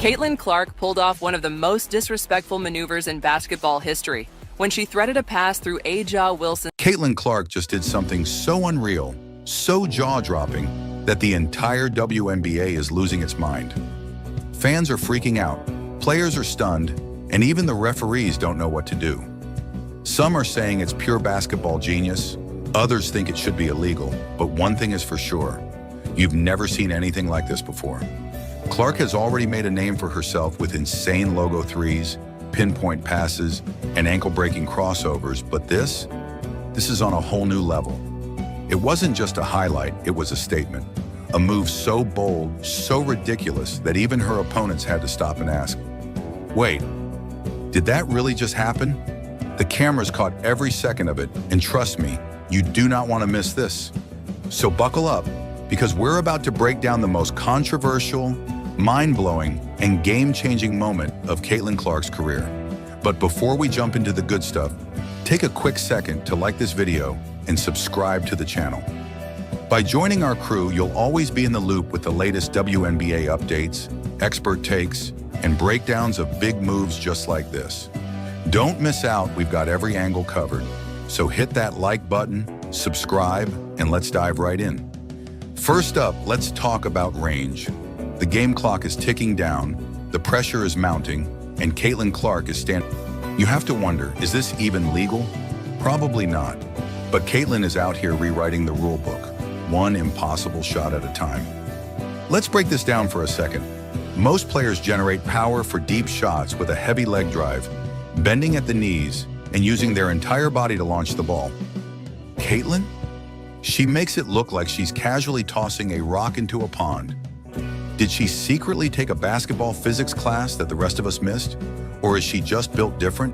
Caitlin Clark pulled off one of the most disrespectful maneuvers in basketball history when she threaded a pass through Aja Wilson. Caitlin Clark just did something so unreal, so jaw-dropping, that the entire WNBA is losing its mind. Fans are freaking out, players are stunned, and even the referees don't know what to do. Some are saying it's pure basketball genius, others think it should be illegal, but one thing is for sure, you've never seen anything like this before. Clark has already made a name for herself with insane logo threes, pinpoint passes, and ankle-breaking crossovers, but this is on a whole new level. It wasn't just a highlight, it was a statement. A move so bold, so ridiculous, that even her opponents had to stop and ask, wait, did that really just happen? The cameras caught every second of it, and trust me, you do not want to miss this. So buckle up, because we're about to break down the most controversial, mind-blowing, and game-changing moment of Caitlin Clark's career. But before we jump into the good stuff, take a quick second to like this video and subscribe to the channel. By joining our crew, you'll always be in the loop with the latest WNBA updates, expert takes, and breakdowns of big moves just like this. Don't miss out, we've got every angle covered. So hit that like button, subscribe, and let's dive right in. First up, let's talk about range. The game clock is ticking down, the pressure is mounting, and Caitlin Clark is standing. You have to wonder, is this even legal? Probably not. But Caitlin is out here rewriting the rule book, one impossible shot at a time. Let's break this down for a second. Most players generate power for deep shots with a heavy leg drive, bending at the knees, and using their entire body to launch the ball. Caitlin? She makes it look like she's casually tossing a rock into a pond. Did she secretly take a basketball physics class that the rest of us missed? Or is she just built different?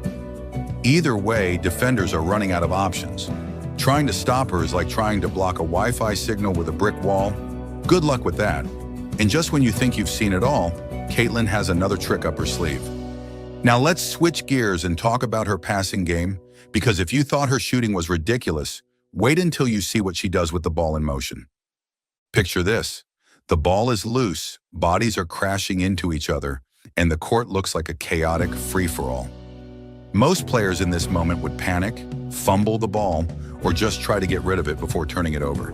Either way, defenders are running out of options. Trying to stop her is like trying to block a Wi-Fi signal with a brick wall. Good luck with that. And just when you think you've seen it all, Caitlin has another trick up her sleeve. Now let's switch gears and talk about her passing game, because if you thought her shooting was ridiculous, wait until you see what she does with the ball in motion. Picture this. The ball is loose, bodies are crashing into each other, and the court looks like a chaotic free-for-all. Most players in this moment would panic, fumble the ball, or just try to get rid of it before turning it over.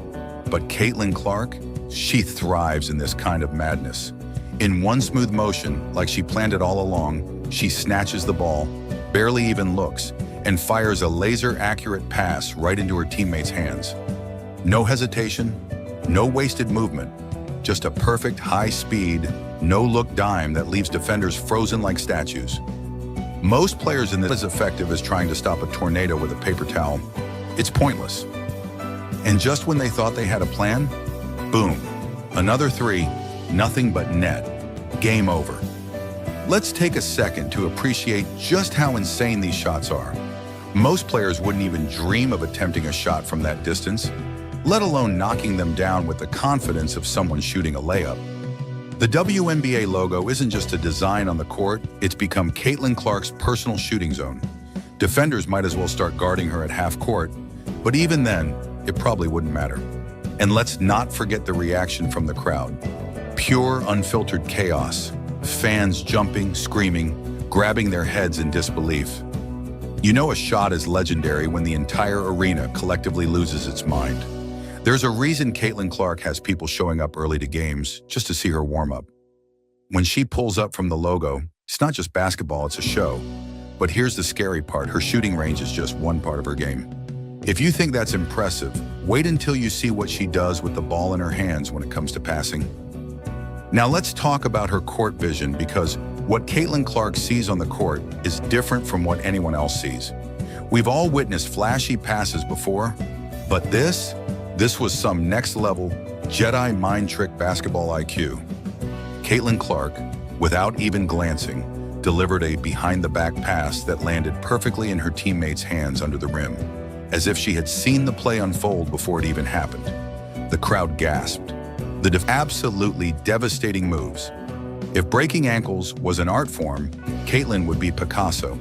But Caitlin Clark, she thrives in this kind of madness. In one smooth motion, like she planned it all along, she snatches the ball, barely even looks, and fires a laser-accurate pass right into her teammates' hands. No hesitation, no wasted movement, just a perfect high-speed, no-look dime that leaves defenders frozen like statues. Most players in this as effective as trying to stop a tornado with a paper towel. It's pointless. And just when they thought they had a plan, boom, another three, nothing but net. Game over. Let's take a second to appreciate just how insane these shots are. Most players wouldn't even dream of attempting a shot from that distance, let alone knocking them down with the confidence of someone shooting a layup. The WNBA logo isn't just a design on the court, it's become Caitlin Clark's personal shooting zone. Defenders might as well start guarding her at half court, but even then, it probably wouldn't matter. And let's not forget the reaction from the crowd. Pure, unfiltered chaos. Fans jumping, screaming, grabbing their heads in disbelief. You know a shot is legendary when the entire arena collectively loses its mind. There's a reason Caitlin Clark has people showing up early to games just to see her warm up. When she pulls up from the logo, it's not just basketball, it's a show. But here's the scary part, her shooting range is just one part of her game. If you think that's impressive, wait until you see what she does with the ball in her hands when it comes to passing. Now let's talk about her court vision, because what Caitlin Clark sees on the court is different from what anyone else sees. We've all witnessed flashy passes before, but this was some next-level Jedi mind trick basketball IQ. Caitlin Clark, without even glancing, delivered a behind-the-back pass that landed perfectly in her teammate's hands under the rim, as if she had seen the play unfold before it even happened. The crowd gasped. The absolutely devastating moves. If breaking ankles was an art form, Caitlin would be Picasso.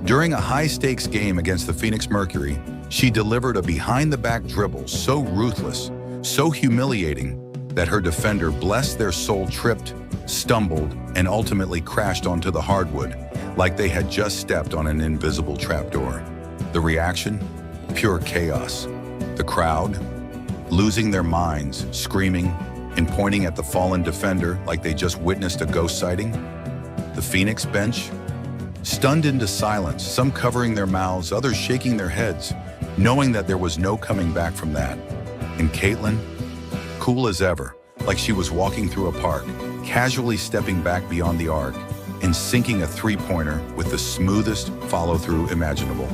During a high-stakes game against the Phoenix Mercury, she delivered a behind-the-back dribble so ruthless, so humiliating, that her defender, bless their soul, tripped, stumbled, and ultimately crashed onto the hardwood like they had just stepped on an invisible trapdoor. The reaction? Pure chaos. The crowd? Losing their minds, screaming, and pointing at the fallen defender like they just witnessed a ghost sighting. The Phoenix bench? Stunned into silence, some covering their mouths, others shaking their heads, knowing that there was no coming back from that. And Caitlin? Cool as ever, like she was walking through a park, casually stepping back beyond the arc and sinking a three-pointer with the smoothest follow-through imaginable.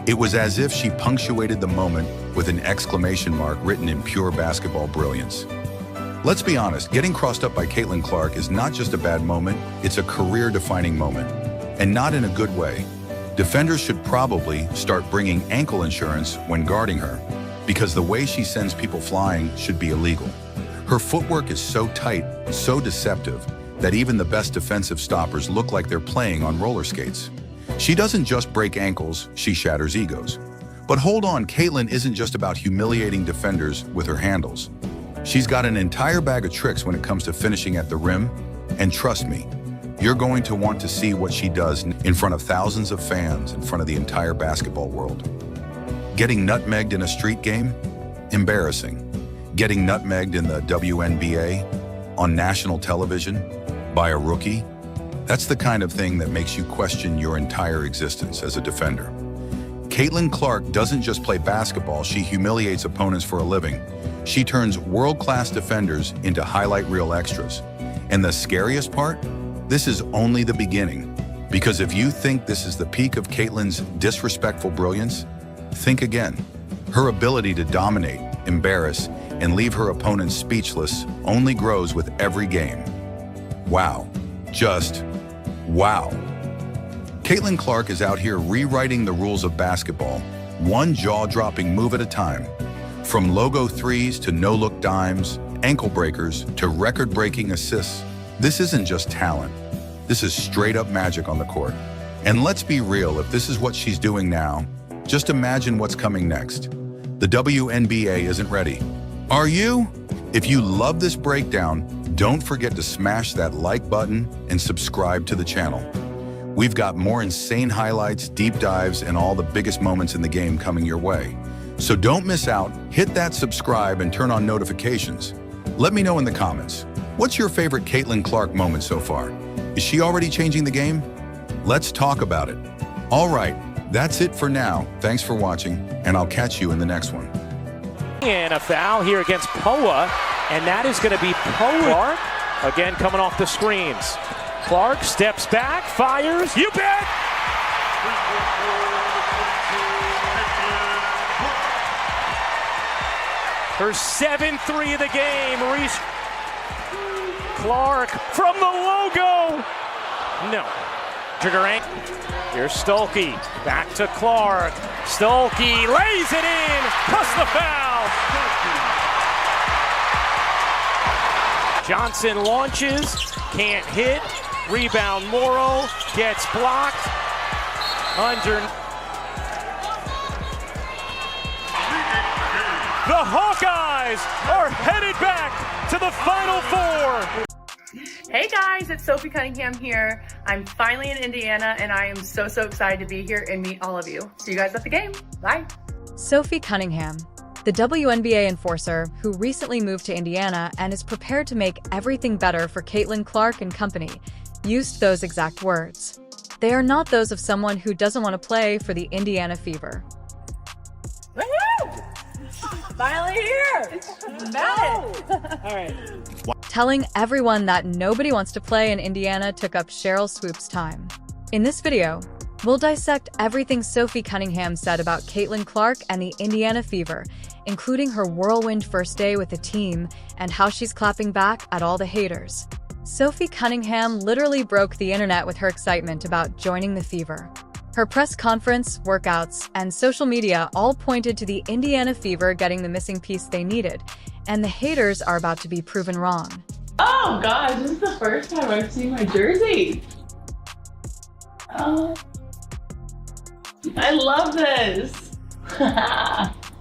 It was as if she punctuated the moment with an exclamation mark written in pure basketball brilliance. Let's be honest, getting crossed up by Caitlin Clark is not just a bad moment, it's a career-defining moment. And not in a good way. Defenders should probably start bringing ankle insurance when guarding her, because the way she sends people flying should be illegal. Her footwork is so tight, so deceptive, that even the best defensive stoppers look like they're playing on roller skates. She doesn't just break ankles, she shatters egos. But hold on, Caitlin isn't just about humiliating defenders with her handles. She's got an entire bag of tricks when it comes to finishing at the rim, and trust me, you're going to want to see what she does in front of thousands of fans, in front of the entire basketball world. Getting nutmegged in a street game? Embarrassing. Getting nutmegged in the WNBA, on national television, by a rookie? That's the kind of thing that makes you question your entire existence as a defender. Caitlin Clark doesn't just play basketball, she humiliates opponents for a living. She turns world-class defenders into highlight reel extras. And the scariest part? This is only the beginning. Because if you think this is the peak of Caitlin's disrespectful brilliance, think again. Her ability to dominate, embarrass, and leave her opponents speechless only grows with every game. Wow. Just wow. Caitlin Clark is out here rewriting the rules of basketball, one jaw-dropping move at a time. From logo threes to no-look dimes, ankle breakers to record-breaking assists, this isn't just talent. This is straight-up magic on the court. And let's be real, if this is what she's doing now, just imagine what's coming next. The WNBA isn't ready. Are you? If you love this breakdown, don't forget to smash that like button and subscribe to the channel. We've got more insane highlights, deep dives, and all the biggest moments in the game coming your way. So don't miss out, hit that subscribe and turn on notifications. Let me know in the comments, what's your favorite Caitlin Clark moment so far? Is she already changing the game? Let's talk about it. All right, that's it for now. Thanks for watching, and I'll catch you in the next one. And a foul here against Poa, and that is going to be Clark, again coming off the screens. Clark steps back, fires, you bet! Her 7th-3 of the game, Reese. Clark from the logo! No. Trigger ankle. Here's Stolke, back to Clark. Stolke lays it in, plus the foul! Johnson launches, can't hit. Rebound Morrow, gets blocked. Under. The Hawkeyes are headed back to the Final Four. Hey guys, it's Sophie Cunningham here. I'm finally in Indiana and I am so excited to be here and meet all of you. See you guys at the game. Bye. Sophie Cunningham, the WNBA enforcer who recently moved to Indiana and is prepared to make everything better for Caitlin Clark and company, used those exact words. They are not those of someone who doesn't want to play for the Indiana Fever. Woohoo! Finally here! All right. Telling everyone that nobody wants to play in Indiana took up Cheryl Swoop's time. In this video, we'll dissect everything Sophie Cunningham said about Caitlin Clark and the Indiana Fever, including her whirlwind first day with the team and how she's clapping back at all the haters. Sophie Cunningham literally broke the internet with her excitement about joining the Fever. Her press conference, workouts, and social media all pointed to the Indiana Fever getting the missing piece they needed, and the haters are about to be proven wrong. Oh gosh, this is the first time I've seen my jersey. Oh, I love this.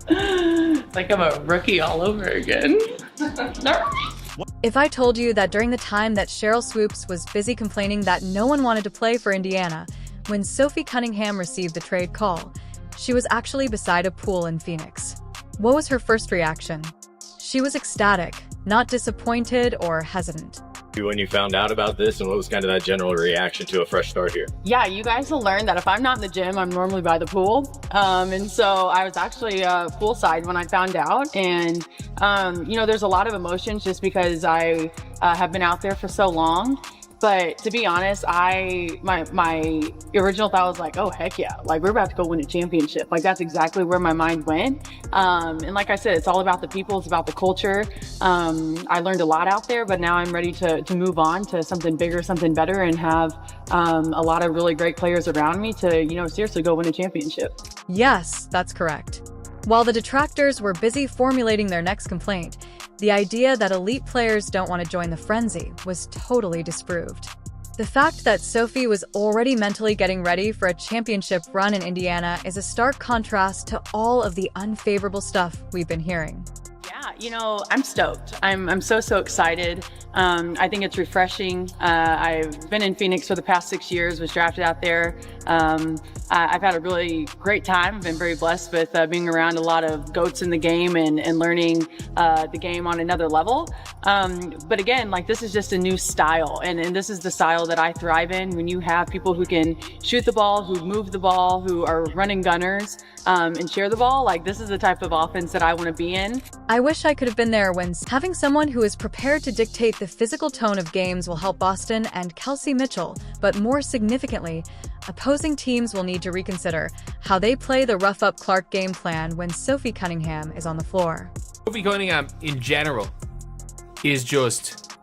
It's like I'm a rookie all over again. If I told you that during the time that Sheryl Swoopes was busy complaining that no one wanted to play for Indiana, when Sophie Cunningham received the trade call, she was actually beside a pool in Phoenix. What was her first reaction? She was ecstatic, not disappointed or hesitant. When you found out about this, and what was kind of that general reaction to a fresh start here? Yeah, you guys will learn that if I'm not in the gym, I'm normally by the pool. And so I was actually poolside when I found out. And, there's a lot of emotions just because I have been out there for so long. But to be honest, my original thought was like, oh, heck yeah. Like, we're about to go win a championship. Like, that's exactly where my mind went. And like I said, it's all about the people. It's about the culture. I learned a lot out there, but now I'm ready to move on to something bigger, something better, and have a lot of really great players around me to, seriously go win a championship. Yes, that's correct. While the detractors were busy formulating their next complaint, the idea that elite players don't want to join the frenzy was totally disproved. The fact that Sophie was already mentally getting ready for a championship run in Indiana is a stark contrast to all of the unfavorable stuff we've been hearing. Yeah, I'm stoked. I'm so excited. I think it's refreshing. I've been in Phoenix for the past 6 years, was drafted out there. I've had a really great time. I've been very blessed with being around a lot of GOATs in the game and learning the game on another level. But again, this is just a new style. And this is the style that I thrive in. When you have people who can shoot the ball, who move the ball, who are running gunners, and share the ball, this is the type of offense that I want to be in. I wish I could have been there when having someone who is prepared to dictate the physical tone of games will help Boston and Kelsey Mitchell, but more significantly, opposing teams will need to reconsider how they play the rough-up Clark game plan when Sophie Cunningham is on the floor. Sophie Cunningham, in general, is just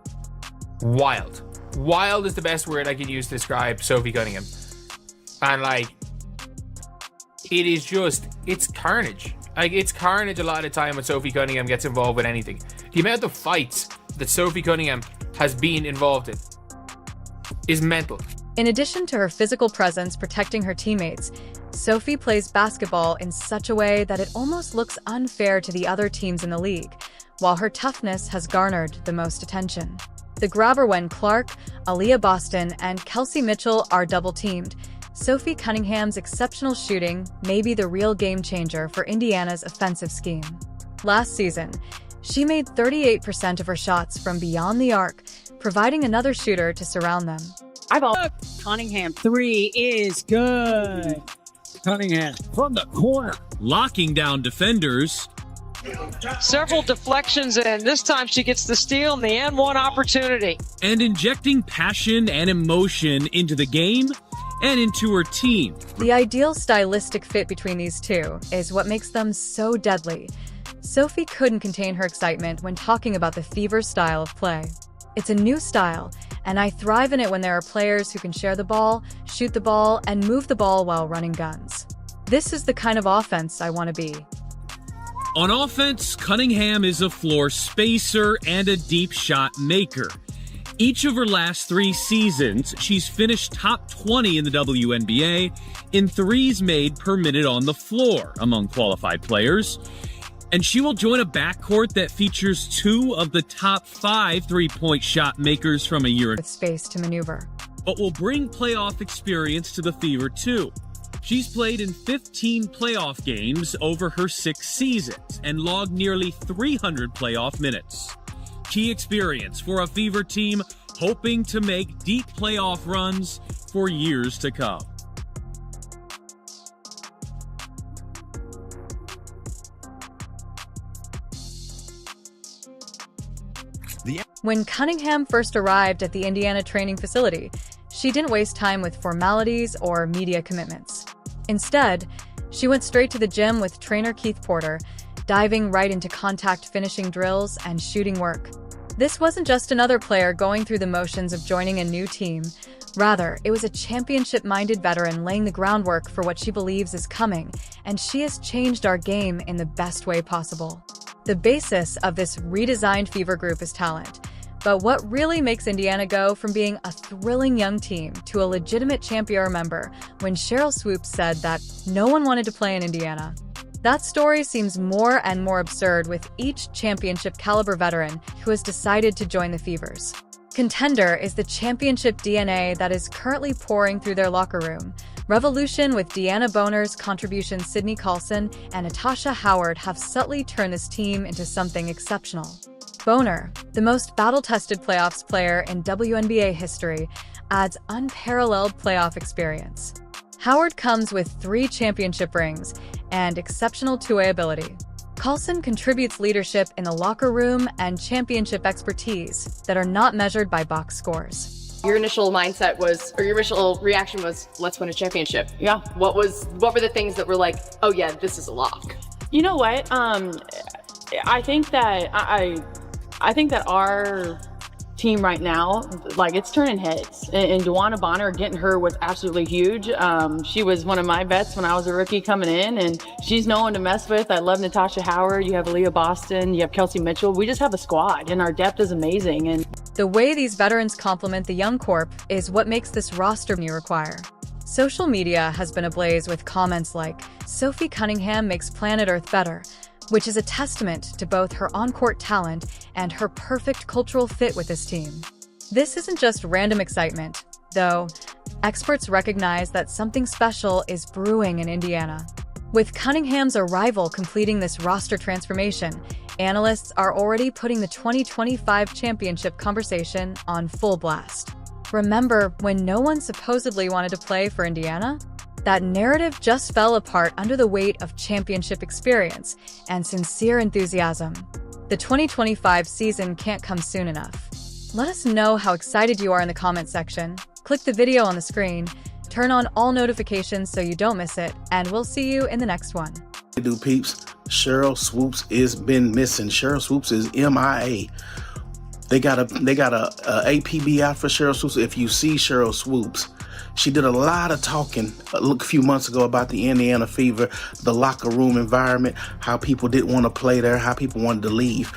wild. Wild is the best word I can use to describe Sophie Cunningham. And, it's carnage. It's carnage a lot of the time when Sophie Cunningham gets involved with anything. The amount of fights that Sophie Cunningham has been involved in is mental. In addition to her physical presence protecting her teammates, Sophie plays basketball in such a way that it almost looks unfair to the other teams in the league, while her toughness has garnered the most attention. The grabber when Clark, Aaliyah Boston, and Kelsey Mitchell are double-teamed. Sophie Cunningham's exceptional shooting may be the real game-changer for Indiana's offensive scheme. Last season, she made 38% of her shots from beyond the arc, providing another shooter to surround them. Cunningham, three is good. Cunningham from the corner, locking down defenders. Several deflections, and this time she gets the steal and the N1 opportunity. And injecting passion and emotion into the game and into her team. The ideal stylistic fit between these two is what makes them so deadly. Sophie couldn't contain her excitement when talking about the Fever style of play. It's a new style, and I thrive in it when there are players who can share the ball, shoot the ball, and move the ball while running guns. This is the kind of offense I want to be. On offense, Cunningham is a floor spacer and a deep shot maker. Each of her last 3 seasons, she's finished top 20 in the WNBA in threes made per minute on the floor among qualified players. And she will join a backcourt that features 2 of the top 5 three-point shot makers from a year ago. With space to maneuver. But will bring playoff experience to the Fever too. She's played in 15 playoff games over her 6 seasons and logged nearly 300 playoff minutes. Key experience for a Fever team hoping to make deep playoff runs for years to come. When Cunningham first arrived at the Indiana training facility, she didn't waste time with formalities or media commitments. Instead, she went straight to the gym with trainer Keith Porter, diving right into contact finishing drills and shooting work. This wasn't just another player going through the motions of joining a new team. Rather, it was a championship-minded veteran laying the groundwork for what she believes is coming, and she has changed our game in the best way possible. The basis of this redesigned Fever group is talent. But what really makes Indiana go from being a thrilling young team to a legitimate champion member when Sheryl Swoopes said that no one wanted to play in Indiana? That story seems more and more absurd with each championship-caliber veteran who has decided to join the Fevers. Contender is the championship DNA that is currently pouring through their locker room. Revolution with Deanna Boner's contribution, Sydney Carlson and Natasha Howard have subtly turned this team into something exceptional. Boner, the most battle-tested playoffs player in WNBA history, adds unparalleled playoff experience. Howard comes with 3 championship rings and exceptional two-way ability. Carlson contributes leadership in the locker room and championship expertise that are not measured by box scores. Your initial mindset was, or your initial reaction was, let's win a championship. Yeah. What were the things that were like, oh yeah, this is a lock? You know what? I think that I think that our team right now, like, it's turning heads. And Diana Bonner, getting her was absolutely huge. She was one of my vets when I was a rookie coming in, and she's no one to mess with. I love Natasha Howard. You have Aaliyah Boston. You have Kelsey Mitchell. We just have a squad, and our depth is amazing. And the way these veterans complement the young corp is what makes this roster you require. Social media has been ablaze with comments like, "Sophie Cunningham makes planet Earth better," which is a testament to both her on-court talent and her perfect cultural fit with this team. This isn't just random excitement, though. Experts recognize that something special is brewing in Indiana. With Cunningham's arrival completing this roster transformation, analysts are already putting the 2025 championship conversation on full blast. Remember when no one supposedly wanted to play for Indiana? That narrative just fell apart under the weight of championship experience and sincere enthusiasm. The 2025 season can't come soon enough. Let us know how excited you are in the comment section. Click the video on the screen, turn on all notifications so you don't miss it, and we'll see you in the next one. Hey, do peeps, Sheryl Swoopes is been missing. Sheryl Swoopes is MIA. They got a APB out for Sheryl Swoopes. If you see Sheryl Swoopes, she did a lot of talking a few months ago about the Indiana Fever, the locker room environment, how people didn't want to play there, how people wanted to leave.